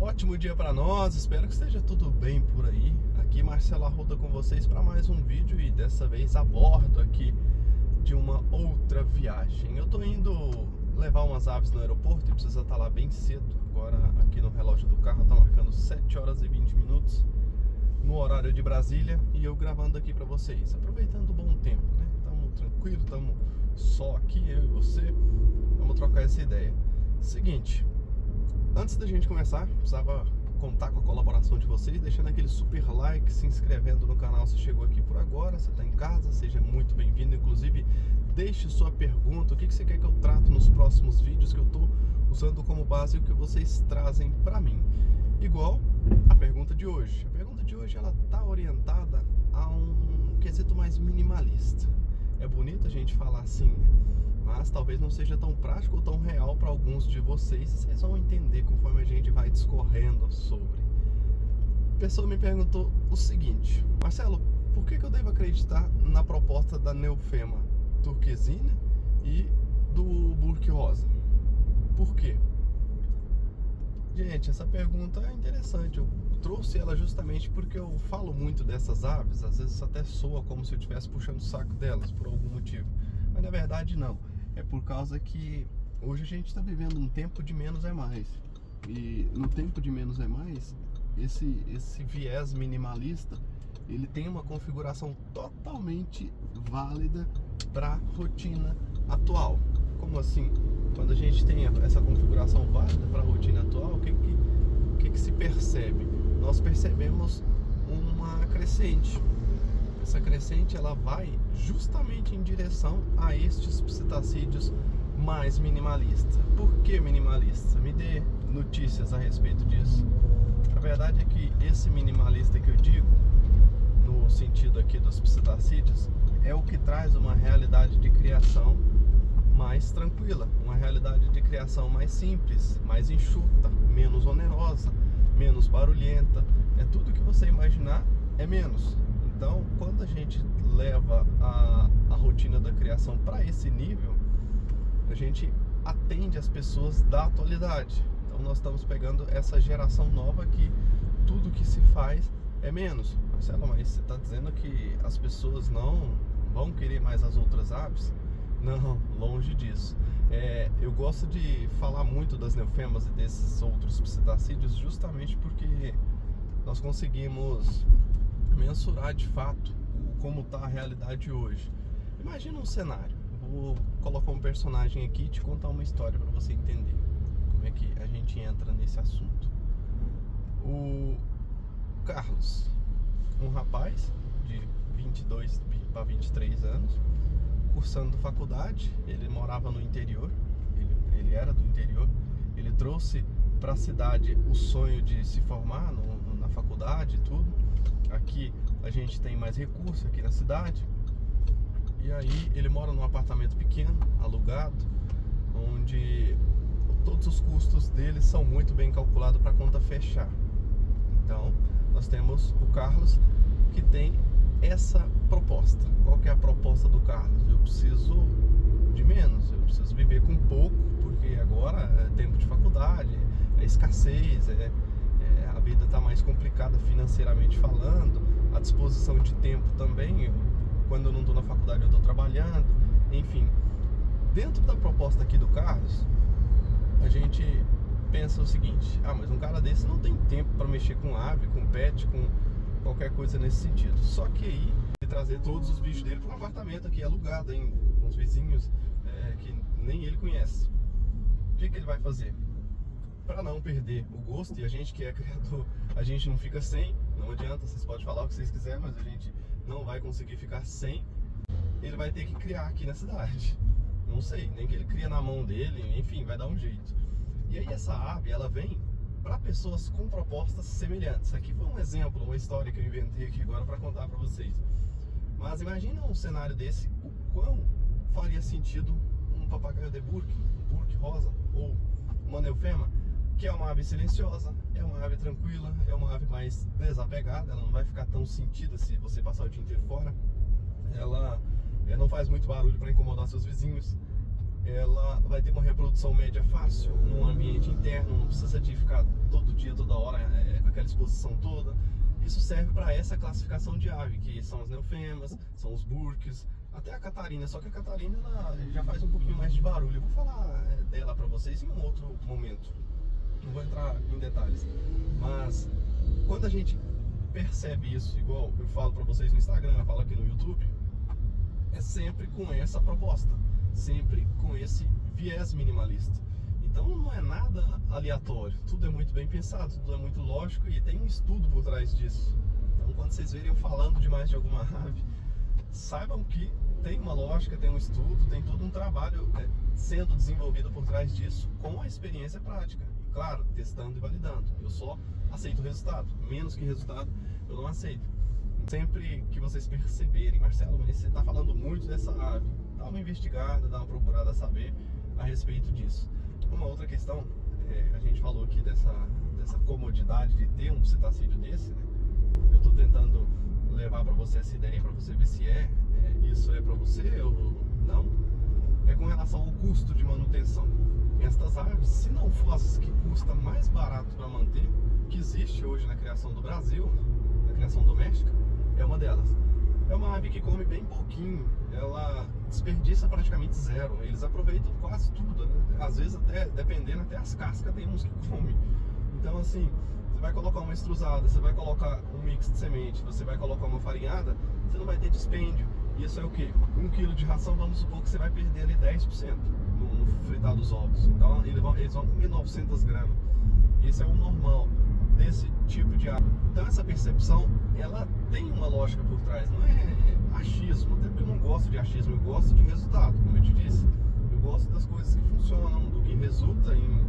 Ótimo dia para nós, espero que esteja tudo bem por aí. Aqui Marcelo Arruda com vocês para mais um vídeo e dessa vez a bordo aqui de uma outra viagem. Eu tô indo levar umas aves no aeroporto e precisa estar lá bem cedo. Agora aqui no relógio do carro tá marcando 7 horas e 20 minutos no horário de Brasília e eu gravando aqui para vocês, aproveitando o bom tempo, né? Tamo tranquilo, tamo só aqui, eu e você. Vamos trocar essa ideia. Seguinte, antes da gente começar, precisava contar com a colaboração de vocês, deixando aquele super like, se inscrevendo no canal se chegou aqui por agora, você está em casa, seja muito bem-vindo. Inclusive, deixe sua pergunta, o que você quer que eu trato nos próximos vídeos que eu estou usando como base o que vocês trazem para mim. Igual a pergunta de hoje. A pergunta de hoje ela está orientada a um quesito mais minimalista. É bonito a gente falar assim, né? Mas talvez não seja tão prático ou tão real para alguns de vocês. Vocês vão entender conforme a gente vai discorrendo sobre. A pessoa me perguntou o seguinte: Marcelo, por que eu devo acreditar na proposta da Neofema turquesina e do Burke rosa? Por quê? Gente, essa pergunta é interessante. Eu trouxe ela justamente porque eu falo muito dessas aves. Às vezes até soa como se eu estivesse puxando o saco delas por algum motivo, mas na verdade não. É por causa que hoje a gente está vivendo um tempo de menos é mais. E no tempo de menos é mais, esse viés minimalista, ele tem uma configuração totalmente válida para a rotina atual. Como assim? Quando a gente tem essa configuração válida para a rotina atual, o que se percebe? Nós percebemos uma crescente. Essa crescente ela vai justamente em direção a estes psitacídeos mais minimalistas. Por que minimalista? Me dê notícias a respeito disso. A verdade é que esse minimalista que eu digo, no sentido aqui dos psitacídeos, é o que traz uma realidade de criação mais tranquila, uma realidade de criação mais simples, mais enxuta, menos onerosa, menos barulhenta. É tudo que você imaginar, é menos. Então, quando a gente leva a rotina da criação para esse nível, a gente atende as pessoas da atualidade. Então, nós estamos pegando essa geração nova que tudo que se faz é menos. Marcelo, mas você está dizendo que as pessoas não vão querer mais as outras aves? Não, longe disso. Eu gosto de falar muito das neofemas e desses outros psitacídeos justamente porque nós conseguimos mensurar de fato como está a realidade hoje. Imagina um cenário. Vou colocar um personagem aqui e te contar uma história para você entender como é que a gente entra nesse assunto. O Carlos, um rapaz de 22 para 23 anos, cursando faculdade. Ele morava no interior, ele era do interior. Ele trouxe para a cidade o sonho de se formar na faculdade e tudo. Aqui a gente tem mais recursos aqui na cidade. E aí ele mora num apartamento pequeno, alugado, onde todos os custos dele são muito bem calculados para a conta fechar. Então nós temos o Carlos que tem essa proposta. Qual que é a proposta do Carlos? Eu preciso de menos, eu preciso viver com pouco, porque agora é tempo de faculdade, é escassez, a vida está mais complicada financeiramente falando, a disposição de tempo também. Quando eu não estou na faculdade eu estou trabalhando, enfim. Dentro da proposta aqui do Carlos, a gente pensa o seguinte: mas um cara desse não tem tempo para mexer com ave, com pet, com qualquer coisa nesse sentido. Só que aí, ele trazer todos os bichos dele para um apartamento aqui alugado, hein, com uns vizinhos que nem ele conhece. O que ele vai fazer? Para não perder o gosto, e a gente que é criador, a gente não fica sem, não adianta, vocês podem falar o que vocês quiserem, mas a gente não vai conseguir ficar sem. Ele vai ter que criar aqui na cidade. Não sei, nem que ele cria na mão dele, enfim, vai dar um jeito. E aí essa ave, ela vem para pessoas com propostas semelhantes. Aqui foi um exemplo, uma história que eu inventei aqui agora para contar para vocês. Mas imagina um cenário desse, o quão faria sentido um papagaio de Burke, um Burke rosa ou uma neofema, que é uma ave silenciosa, é uma ave tranquila, é uma ave mais desapegada, ela não vai ficar tão sentida se você passar o dia inteiro fora. Ela não faz muito barulho para incomodar seus vizinhos. Ela vai ter uma reprodução média fácil, num ambiente interno, não precisa de ficar todo dia, toda hora, com aquela exposição toda. Isso serve para essa classificação de ave, que são as neofemas, são os burques, até a catarina. Só que a catarina ela já faz um pouquinho mais de barulho. Eu vou falar dela para vocês em um outro momento. Não vou entrar em detalhes. Mas quando a gente percebe isso, igual eu falo para vocês no Instagram, eu falo aqui no YouTube, é sempre com essa proposta, sempre com esse viés minimalista. Então não é nada aleatório, tudo é muito bem pensado, tudo é muito lógico e tem um estudo por trás disso. Então quando vocês verem eu falando demais de alguma ave, saibam que tem uma lógica, tem um estudo, tem todo um trabalho sendo desenvolvido por trás disso com a experiência prática. E claro, testando e validando. Eu só aceito o resultado, menos que resultado eu não aceito. Sempre que vocês perceberem, Marcelo, mas você está falando muito dessa ave, dá uma investigada, dá uma procurada a saber a respeito disso. Uma outra questão, a gente falou aqui dessa comodidade de ter um cetacídeo desse, né? Eu estou tentando levar para você essa ideia, para você ver se isso é para você ou não. É com relação ao custo de manutenção. Estas aves, se não fosse as que custa mais barato para manter, que existe hoje na criação do Brasil, na criação doméstica, é uma delas. É uma ave que come bem pouquinho, ela desperdiça praticamente zero, eles aproveitam quase tudo, né? Às vezes até, dependendo, até as cascas tem uns que comem. Então assim, você vai colocar uma estruzada, você vai colocar um mix de semente, você vai colocar uma farinhada, você não vai ter dispêndio. Isso é o que? 1 kg de ração, vamos supor que você vai perder ali 10% no fritar dos ovos. Então eles vão comer 900 gramas. Esse é o normal desse tipo de ave. Então essa percepção, ela tem uma lógica por trás, não é achismo, até porque eu não gosto de achismo, eu gosto de resultado, como eu te disse. Eu gosto das coisas que funcionam, do que resulta em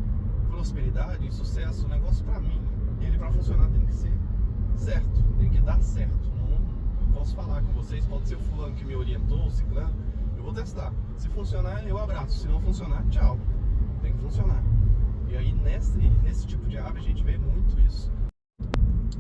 prosperidade, em sucesso. O negócio pra mim, ele pra funcionar tem que ser certo, tem que dar certo. Não posso falar com vocês, pode ser o fulano que me orientou, o ciclano, eu vou testar. Se funcionar, eu abraço, se não funcionar, tchau. Tem que funcionar. E aí nesse tipo de ave a gente vê muito isso.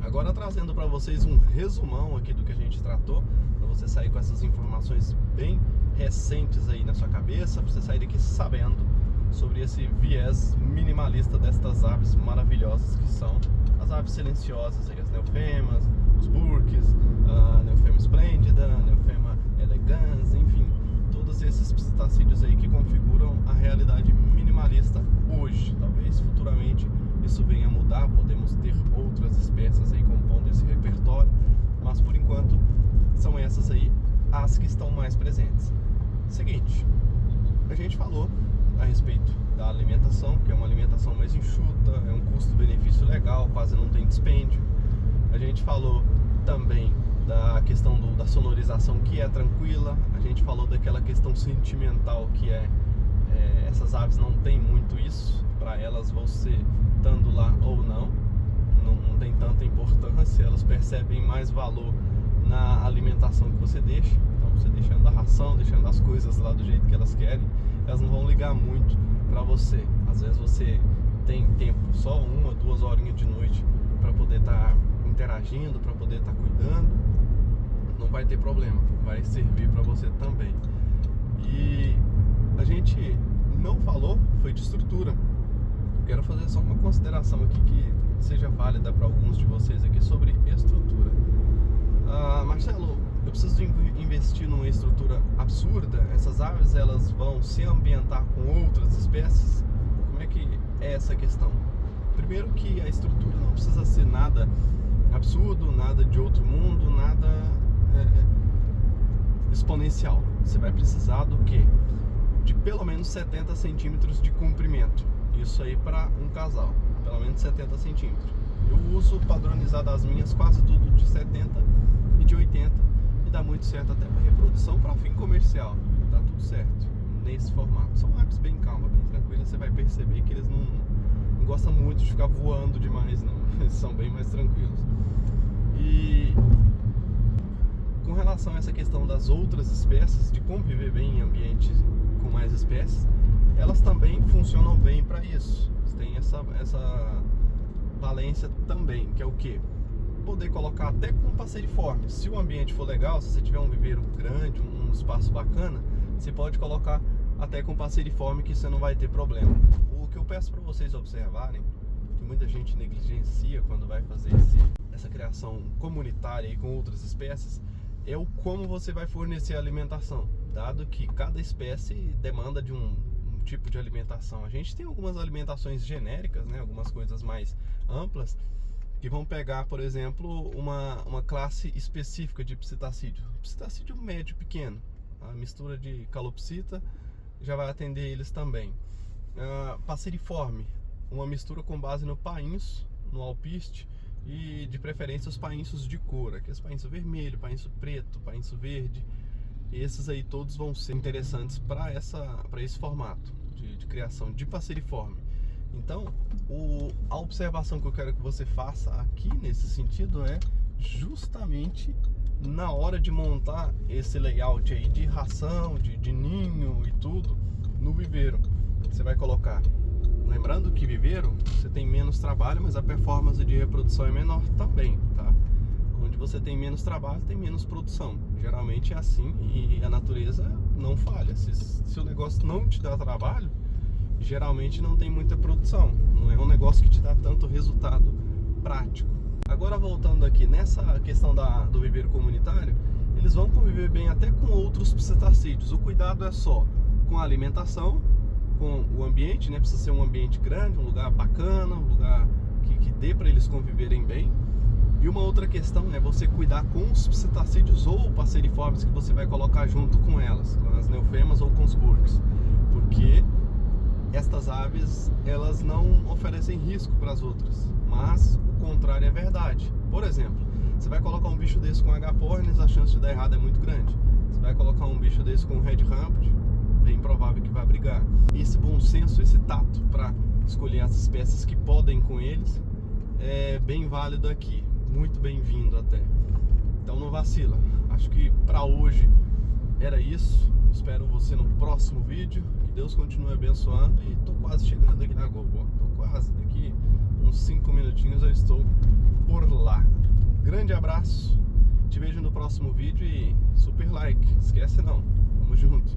Agora trazendo para vocês um resumão aqui do que a gente tratou, para você sair com essas informações bem recentes aí na sua cabeça, para você sair daqui sabendo sobre esse viés minimalista destas aves maravilhosas que são as aves silenciosas, aí, as neofemas, os burques, a neofema esplêndida, a neofema elegans, enfim, todos esses cetacídeos aí que configuram a realidade minimalista hoje. Talvez futuramente isso venha a mudar, podemos ter outras espécies aí compondo esse repertório, mas por enquanto são essas aí as que estão mais presentes. Seguinte, a gente falou a respeito da alimentação, que é uma alimentação mais enxuta, é um custo-benefício legal, quase não tem dispêndio. A gente falou também da questão da sonorização, que é tranquila. A gente falou daquela questão sentimental, que essas aves não tem muito isso. Para elas, você estando lá ou não tem tanta importância. Elas percebem mais valor na alimentação que você deixa. Então você deixando a ração, deixando as coisas lá do jeito que elas querem, elas não vão ligar muito para você. Às vezes você tem tempo, só 1 ou 2 horinhas de noite para poder estar interagindo, para poder estar cuidando, não vai ter problema, vai servir para você também. E a gente não falou, foi de estrutura. Eu quero fazer só uma consideração aqui que seja válida para alguns de vocês aqui sobre estrutura. Marcelo, eu preciso investir numa estrutura absurda? Essas aves elas vão se ambientar com outras espécies? Como é que é essa questão? Primeiro que a estrutura não precisa ser nada absurdo, nada de outro mundo, nada exponencial. Você vai precisar do quê? De pelo menos 70 centímetros de comprimento. Isso aí para um casal, pelo menos 70 centímetros. Eu uso padronizado as minhas quase tudo de 70 e de 80 e dá muito certo até para reprodução, para fim comercial. Tá tudo certo nesse formato. São aves bem calmas, bem tranquilas. Você vai perceber que eles não gostam muito de ficar voando demais, não. Eles são bem mais tranquilos. E com relação a essa questão das outras espécies, de conviver bem em ambientes com mais espécies, elas também funcionam bem para isso. Tem essa valência também, que é o que? Poder colocar até com passeriforme. Se o ambiente for legal, se você tiver um viveiro grande, um espaço bacana, você pode colocar até com passeriforme, que você não vai ter problema. O que eu peço para vocês observarem, que muita gente negligencia quando vai fazer essa criação comunitária aí com outras espécies, é o como você vai fornecer a alimentação, dado que cada espécie demanda de um tipo de alimentação. A gente tem algumas alimentações genéricas, né, algumas coisas mais amplas, que vão pegar, por exemplo, uma classe específica de psitacídeo médio pequeno. A mistura de calopsita já vai atender eles também. Passeriforme, uma mistura com base no painço, no alpiste, e de preferência os painços de cor, aqueles painço vermelho, painço preto, painço verde. Esses aí todos vão ser interessantes para esse formato de criação de passeriforme. Então, a observação que eu quero que você faça aqui nesse sentido é justamente na hora de montar esse layout aí de ração, de ninho e tudo no viveiro. Você vai colocar, lembrando que viveiro você tem menos trabalho, mas a performance de reprodução é menor também, tá? Onde você tem menos trabalho, tem menos produção. Geralmente é assim e a natureza não falha. Se o negócio não te dá trabalho, geralmente não tem muita produção. Não é um negócio que te dá tanto resultado prático. Agora voltando aqui nessa questão do viveiro comunitário, eles vão conviver bem até com outros psitacídeos. O cuidado é só com a alimentação, com o ambiente, né? Precisa ser um ambiente grande, um lugar bacana, um lugar que dê para eles conviverem bem. E uma outra questão é você cuidar com os psitacídeos ou passeriformes que você vai colocar junto com elas, com as neofermas ou com os burques, porque estas aves, elas não oferecem risco para as outras, mas o contrário é verdade. Por exemplo, você vai colocar um bicho desse com H. pornis, a chance de dar errado é muito grande. Você vai colocar um bicho desse com Red Ramped, bem provável que vai brigar. Esse bom senso, esse tato para escolher as espécies que podem com eles é bem válido aqui, muito bem-vindo até. Então não vacila. Acho que para hoje era isso. Espero você no próximo vídeo. Que Deus continue abençoando. E tô quase chegando aqui na GoPro. Tô quase, daqui uns 5 minutinhos eu estou por lá. Grande abraço. Te vejo no próximo vídeo e super like. Esquece não. Tamo junto.